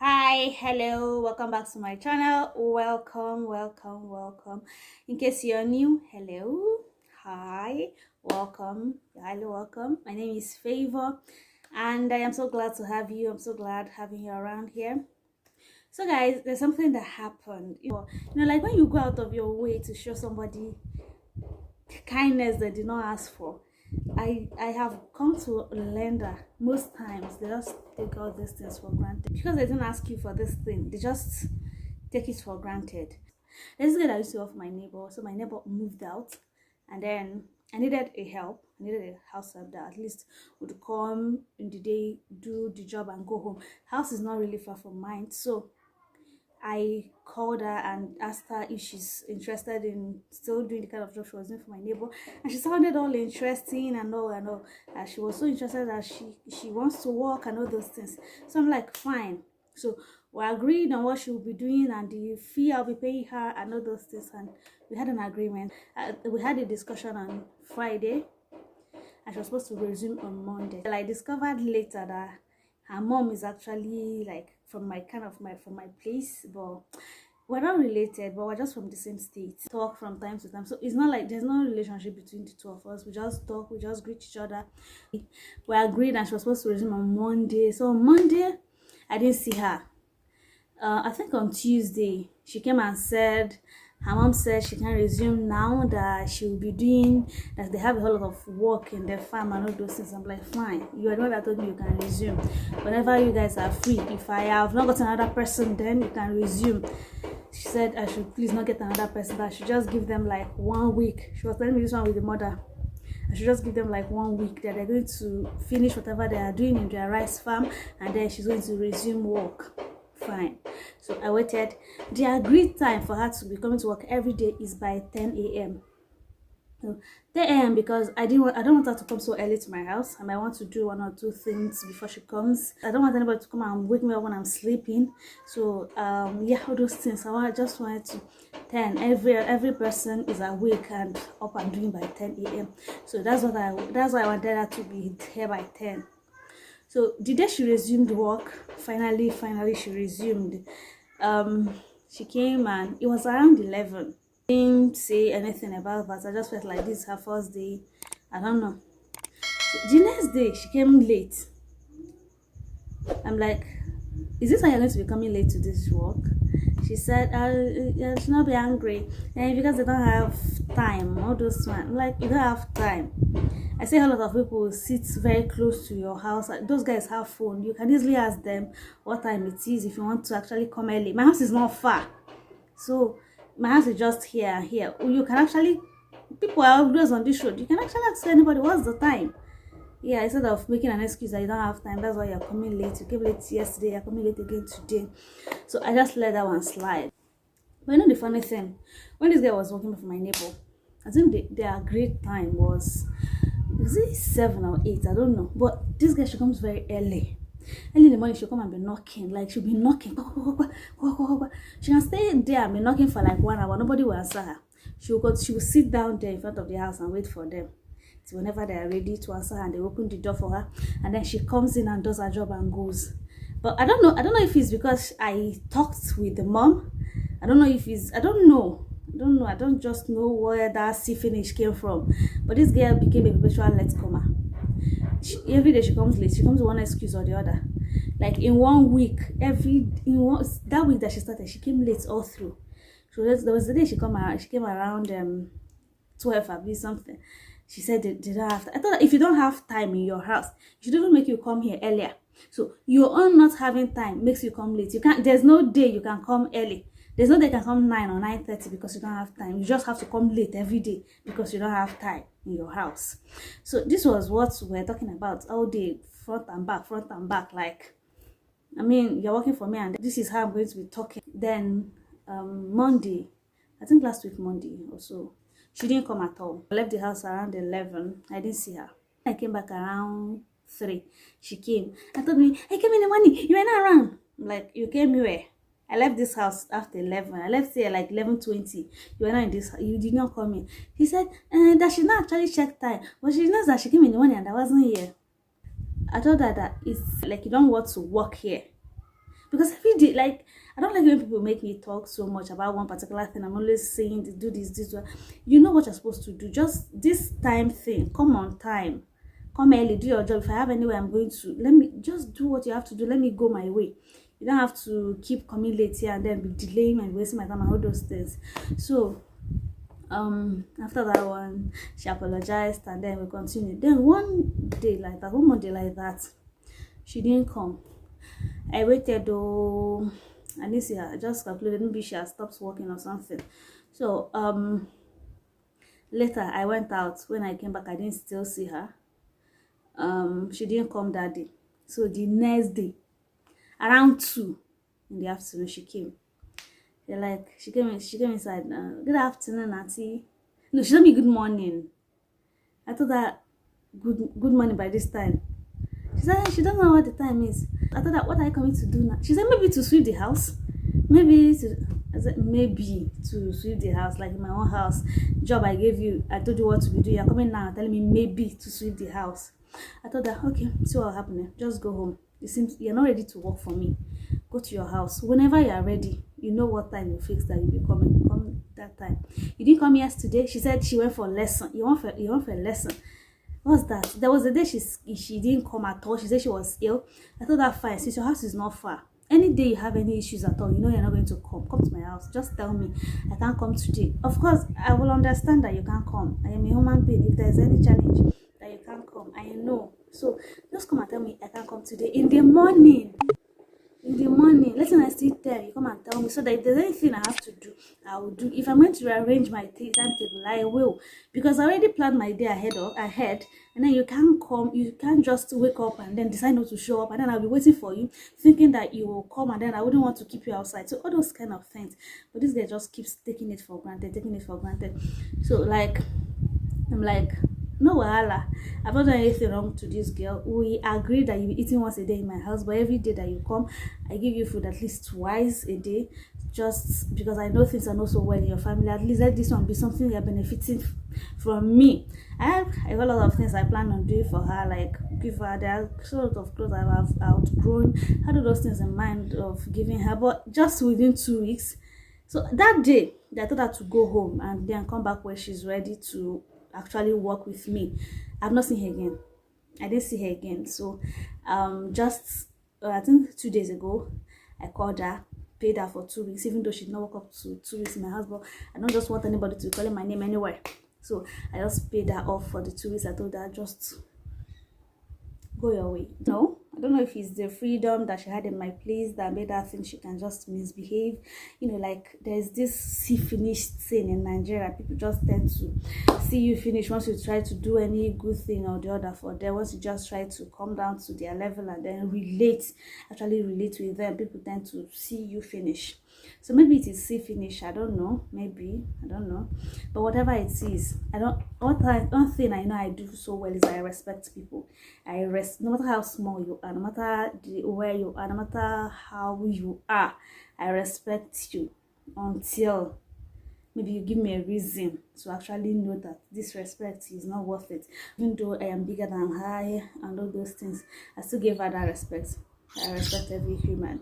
Hi, hello, welcome back to my channel. Welcome. In case you're new, hello, hi, welcome, you're highly welcome. My name is Favor, and I am so glad to have you. I'm so glad having you around here. So, guys, there's something that happened. Like when you go out of your way to show somebody kindness they did not ask for. I have come to learn that most times they just take all these things for granted because they didn't ask you for this thing. They just take it for granted. Let's get I used to off my neighbor. So my neighbor moved out, and then I needed a help. I needed a house help that at least would come in the day, do the job, and go home. House is not really far from mine, so I called her and asked her if she's interested in still doing the kind of job she was doing for my neighbor, and she sounded all interesting and all and all. She was so interested that she wants to work and all those things. So I'm like, fine. So we agreed on what she will be doing and the fee I'll be paying her and all those things, and we had an agreement. We had a discussion on Friday, and she was supposed to resume on Monday. I discovered later that her mom is actually like from my place, but we're not related, but we're just from the same state. Talk from time to time, so it's not like there's no relationship between the two of us. We just talk, we just greet each other. We agreed, and she was supposed to resume on Monday. So on Monday, I didn't see her. I think on Tuesday she came and said her mom said she can resume now, that she will be doing, that they have a whole lot of work in their farm and all those things. I'm like, fine, you are the one that told me you can resume whenever you guys are free. If I have not got another person, then you can resume. She said I should please not get another person, that I should just give them like 1 week. She was telling me this one with the mother. I should just give them like 1 week, that they're going to finish whatever they are doing in their rice farm, and then she's going to resume work. Fine. So I waited. The agreed time for her to be coming to work every day is by 10 a.m. So 10 a.m. because I don't want her to come so early to my house, and I want to do 1 or 2 things before she comes. I don't want anybody to come and wake me up when I'm sleeping. So yeah, all those things. I just wanted to 10. Every person is awake and up and doing by 10 a.m. So that's why I wanted her to be here by 10. So the day she resumed work, finally she resumed. She came and it was around 11. Didn't say anything about that. I just felt like this is her first day. I don't know. So the next day she came late. I'm like, is this how you're going to be coming late to this work? She said, I should not be angry. And because they don't have time, all those one. I'm like, you don't have time. I say a lot of people sit very close to your house. Those guys have phone. You can easily ask them what time it is if you want to actually come early. My house is not far, so my house is just here and here. You can actually, people are always on this road. You can actually ask anybody what's the time. Yeah, instead of making an excuse that you don't have time, that's why you're coming late. You came late yesterday, you're coming late again today. So I just let that one slide. But you know the funny thing, when this guy was working for my neighbor, I think their agreed time was it 7 or 8, I don't know, but this girl, she comes very early in the morning. She'll come and be knocking, like she'll be knocking. She can stay there and be knocking for like 1 hour, nobody will answer her. She will sit down there in front of the house and wait for them till whenever they are ready to answer her, and they open the door for her, and then she comes in and does her job and goes. But I don't know if it's because I talked with the mom. I don't know. I don't just know where that sea finish came from. But this girl became a perpetual latecomer. Every day she comes late. She comes with one excuse or the other. Like in 1 week, that week that she started, she came late all through. So there was the day she came around 12 or something. She said they don't have time. I thought if you don't have time in your house, it should even make you come here earlier. So your own not having time makes you come late. You can't. There's no day you can come early. There's no day you can come 9 or 9:30 because you don't have time. You just have to come late every day because you don't have time in your house. So this was what we're talking about all day, front and back. Like, I mean, you're working for me, and this is how I'm going to be talking. Then Monday, I think last week Monday or so, she didn't come at all. I left the house around 11. I didn't see her. I came back around 3. She came and told me, I came in the morning, you were not around. I'm like, you came where? I left this house after 11. I left here like 11:20. You were not in this house. You did not come in. He said that she not actually checked time, but she knows that she came in the morning and I wasn't here. I told her that it's like you don't want to work here. Because every day, like, I don't like when people make me talk so much about one particular thing. I'm always saying to do this one. You know what you're supposed to do. Just this time thing. Come on time. Come early, do your job. If I have anywhere I'm going to, let me just do what you have to do. Let me go my way. You don't have to keep coming late here and then be delaying and wasting my time and all those things. So after that one, she apologized and then we continued. Then one more day like that, she didn't come. I waited though. I didn't see her. I just calculated maybe she had stopped working or something. So later I went out. When I came back, I didn't still see her. She didn't come that day. So the next day, around 2 in the afternoon, she came. They're like, she came inside. Good afternoon, Auntie. No, she told me good morning. I told her good morning by this time. She said she doesn't know what the time is. I told her, what are you coming to do now? She said maybe to sweep the house. Maybe to sweep the house, like in my own house. Job I gave you, I told you what to be doing. You're coming now telling me maybe to sweep the house. I told her, okay, see what will happen. Just go home. It seems you're not ready to work for me. Go to your house. Whenever you are ready, you know what time you fix that you'll be coming. Come that time. You didn't come yesterday. She said she went for a lesson. You went for a lesson. What's that? There was a day she didn't come at all. She said she was ill. I told her, fine, since your house is not far, any day you have any issues at all, you know you're not going to come to my house. Just tell me, I can't come today. Of course, I will understand that you can't come. I am a human being. If there's any challenge that you can't come, I know. So just come and tell me I can't come today in the morning. In the morning, let me still tell you, come and tell me, so that if there's anything I have to do, I will do. If I'm going to rearrange my timetable, I will, because I already planned my day ahead. And then you can't come, you can't just wake up and then decide not to show up, and then I'll be waiting for you, thinking that you will come, and then I wouldn't want to keep you outside. So all those kind of things. But this guy just keeps taking it for granted. So like, I'm like, no wahala. I've not done anything wrong to this girl. We agreed that you be eating once a day in my house, but every day that you come, I give you food at least twice a day, just because I know things are not so well in your family. At least let this one be something you're benefiting from me. I have a lot of things I plan on doing for her, like give her. There are sort of clothes I've outgrown. I do those things in mind of giving her, but just within 2 weeks. So that day, I told her to go home and then come back when she's ready to actually work with me. I've not seen her again. I didn't see her again. So just I think 2 days ago, I called her, paid her for 2 weeks, even though she did not work up to 2 weeks in my house. But I don't just want anybody to call my name anywhere. So I just paid her off for the 2 weeks. I told her, just go your way. No, I don't know if it's the freedom that she had in my place that made her think she can just misbehave. You know, like there's this see finished thing in Nigeria. People just tend to see you finish once you try to do any good thing or the other for them. Once you just try to come down to their level and then actually relate with them, people tend to see you finish. So maybe it is see finish, I don't know, maybe, I don't know, but whatever it is, one thing I know I do so well is I respect people. No matter how small you are, no matter where you are, no matter how you are, I respect you until maybe you give me a reason to actually know that this respect is not worth it. Even though I am bigger than her and all those things, I still give her that respect. I respect every human.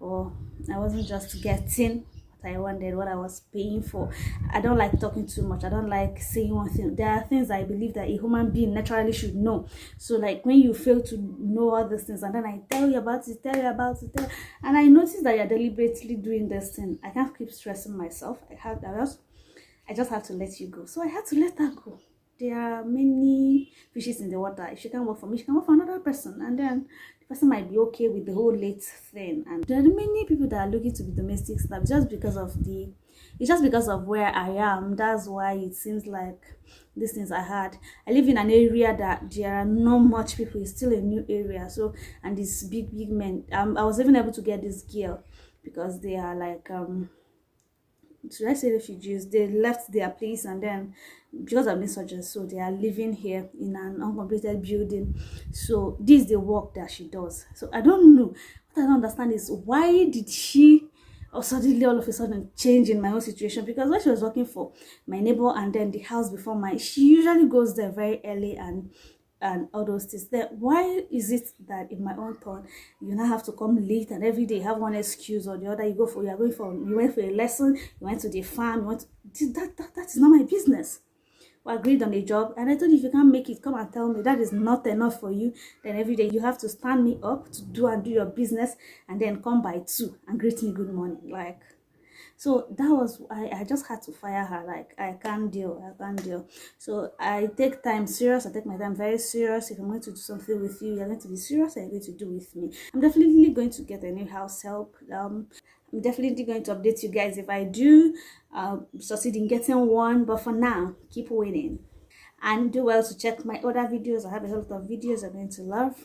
Or I wasn't just getting what I wanted, what I was paying for. I don't like talking too much. I don't like saying one thing. There are things I believe that a human being naturally should know. So like when you fail to know all these things and then I tell you about it, and I notice that you're deliberately doing this thing, I can't keep stressing myself. I just have to let you go. So I had to let her go. There are many fishes in the water. If she can't work for me, she can work for another person, and then the person might be okay with the whole late thing. And there are many people that are looking to be domestic staff just because of where I am. That's why it seems like these things are hard. I live in an area that there are not much people. It's still a new area. So, and these big men. I was even able to get this girl because they are like should I say refugees? They left their place and then because of misogynist, so they are living here in an uncompleted building. So this is the work that she does. So I don't know. What I don't understand is why did she suddenly all of a sudden change in my own situation? Because when she was working for my neighbor and then the house before mine, she usually goes there very early and and all those things. Then why is it that in my own turn you now have to come late, and every day you have one excuse or the other? You went for a lesson, you went to the farm, that is not my business. We agreed on a job, and I told you, if you can't make it, come and tell me. That is not enough for you. Then every day you have to stand me up to do your business, and then come by 2 and greet me good morning. Like, so that was, I just had to fire her. Like, I can't deal. So I take time serious. I take my time very serious. If I'm going to do something with you, you're going to be serious, and you're going to do with me. I'm definitely going to get a new house help. I'm definitely going to update you guys if I do succeed in getting one. But for now, keep waiting. And do well to check my other videos. I have a lot of videos you're going to love.